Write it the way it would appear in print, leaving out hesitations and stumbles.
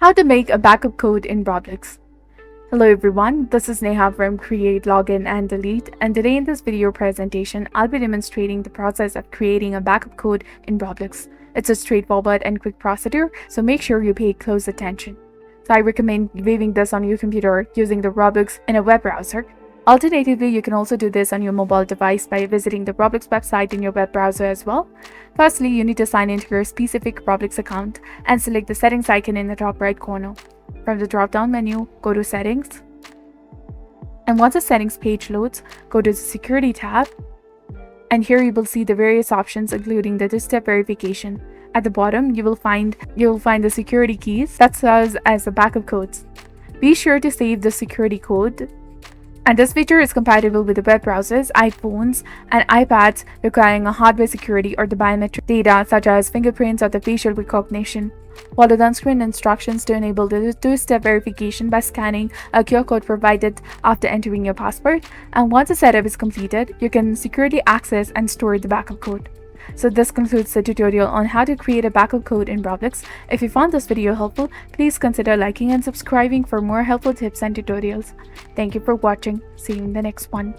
How to make a backup code in Roblox. Hello everyone, this is Neha from Create, Login and Delete, and today in this video presentation, I'll be demonstrating the process of creating a backup code in Roblox. It's a straightforward and quick procedure, so make sure you pay close attention. So I recommend viewing this on your computer using the Roblox in a web browser. Alternatively, you can also do this on your mobile device by visiting the Roblox website in your web browser as well. Firstly, you need to sign into your specific Roblox account and select the settings icon in the top right corner. From the drop-down menu, go to Settings. And once the settings page loads, go to the Security tab. And here you will see the various options including the two-step verification. At the bottom, you will find the security keys that serves as the backup codes. Be sure to save the security code. And this feature is compatible with the web browsers, iPhones, and iPads requiring a hardware security or the biometric data such as fingerprints or the facial recognition. Follow the on-screen instructions to enable the two-step verification by scanning a QR code provided after entering your password. And once the setup is completed, you can securely access and store the backup code. So this concludes the tutorial on how to create a backup code in Roblox. If you found this video helpful, please consider liking and subscribing for more helpful tips and tutorials. Thank you for watching. See you in the next one.